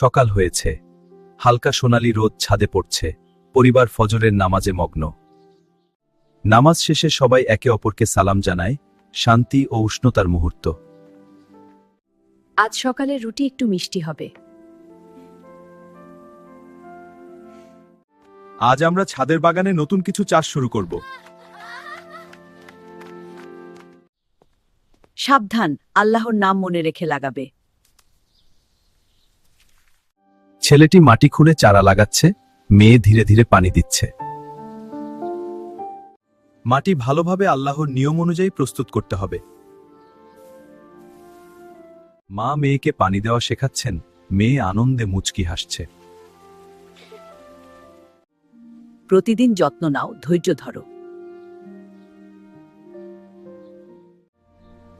সকাল হয়েছে, হালকা সোনালি রোদ ছাদে পড়ছে, পরিবার ফজরের নামাজে মগ্ন। নামাজ শেষে সবাই একে অপরকে সালাম জানায়, শান্তি ও উষ্ণতার মুহূর্ত। আজ সকালে রুটি একটু মিষ্টি হবে। আজ আমরা ছাদের বাগানে নতুন কিছু চাষ শুরু করব। সাবধান, আল্লাহর নাম মনে রেখে লাগাবে। ছেলেটি মাটি খুঁড়ে চারা লাগাচ্ছে, মেয়ে ধীরে ধীরে পানি দিচ্ছে। মাটি ভালোভাবে আল্লাহর নিয়ম অনুযায়ী প্রস্তুত করতে হবে। মা মেয়েকে পানি দেওয়া শেখাচ্ছেন, মেয়ে আনন্দে মুচকি হাসছে। প্রতিদিন যত্ন নাও, ধৈর্য ধরো।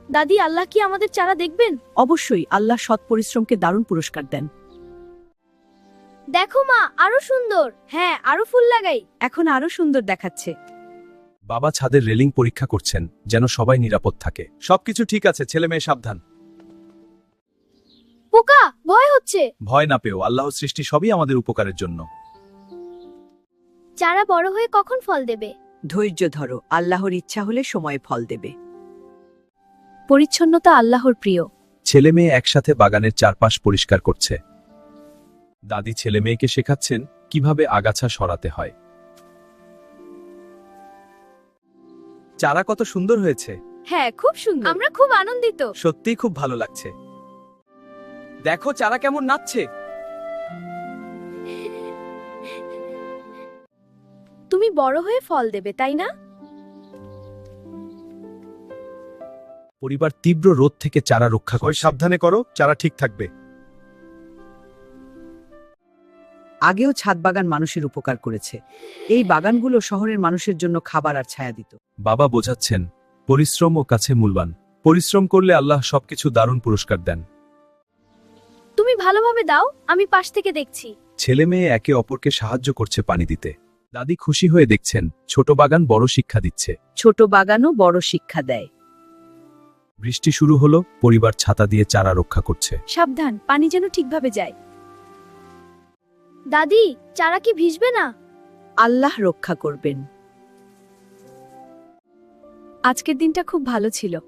দাদি, আল্লাহ কি আমাদের চারা দেখবেন? অবশ্যই, আল্লাহ সৎ পরিশ্রমকে দারুণ পুরস্কার দেন। দেখো মা, আরো সুন্দর। হ্যাঁ, আরো ফুল লাগাই। এখন আরো সুন্দর দেখাচ্ছে। বাবা ছাদের রেলিং পরীক্ষা করছেন, যেন সবাই নিরাপদ থাকে। সবকিছু ঠিক আছে, ছেলে মেয়ে সাবধান। পোকা, ভয় হচ্ছে। ভয় না পেও, আল্লাহর সৃষ্টি সবই আমাদের উপকারের জন্য। চারা বড় হয়ে কখন ফল দেবে? ধৈর্য ধরো, আল্লাহর ইচ্ছা হলে সময়ে ফল দেবে। পরিচ্ছন্নতা আল্লাহর প্রিয়। ছেলে মেয়ে একসাথে বাগানের চারপাশ পরিষ্কার করছে। দাদি ছেলে মেয়েকে শেখাচ্ছেন কিভাবে আগাছা সরাতে হয়। চারা কত সুন্দর হয়েছে। হ্যাঁ, খুব সুন্দর। আমরা খুব আনন্দিত। সত্যিই খুব ভালো লাগছে। দেখো চারা কেমন নাচছে। তুমি বড় হয়ে ফল দেবে, তাই না? পরিবার তীব্র রোদ থেকে চারা রক্ষা করে। সাবধানে করো, চারা ঠিক থাকবে। আগেও ছাদ বাগান মানুষের উপকার করেছে। এই বাগানগুলো শহরের মানুষের জন্য খাবার আর ছায়া দিত। বাবা বোঝাচ্ছেন, পরিশ্রম ও কাছে মূল্যবান। পরিশ্রম করলে আল্লাহ সবকিছু দারুণ পুরস্কার দেন। তুমি ভালোভাবে দাও, আমি পাশ থেকে দেখছি। ছেলে মেয়ে একে অপরকে সাহায্য করছে পানি দিতে। দাদি খুশি হয়ে দেখছেন, ছোট বাগান বড় শিক্ষা দিচ্ছে। ছোট বাগানও বড় শিক্ষা দেয়। বৃষ্টি শুরু হলো, পরিবার ছাতা দিয়ে চারা রক্ষা করছে। সাবধান, পানি যেন ঠিকভাবে যায়। দাদি, চারা কি ভিজবে না? আল্লাহ রক্ষা করবেন। আজকের দিনটা খুব ভালো ছিল।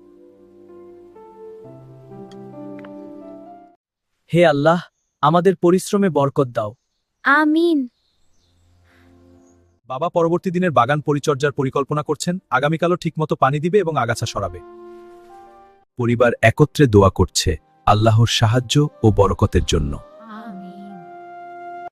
হে আল্লাহ, আমাদের পরিশ্রমে বরকত দাও। আমিন। বাবা পরবর্তী দিনের বাগান পরিচর্যার পরিকল্পনা করছেন, আগামীকালও ঠিকমতো পানি দিবে এবং আগাছা সরাবে। পরিবার একত্রে দোয়া করছে আল্লাহর সাহায্য ও বরকতের জন্য।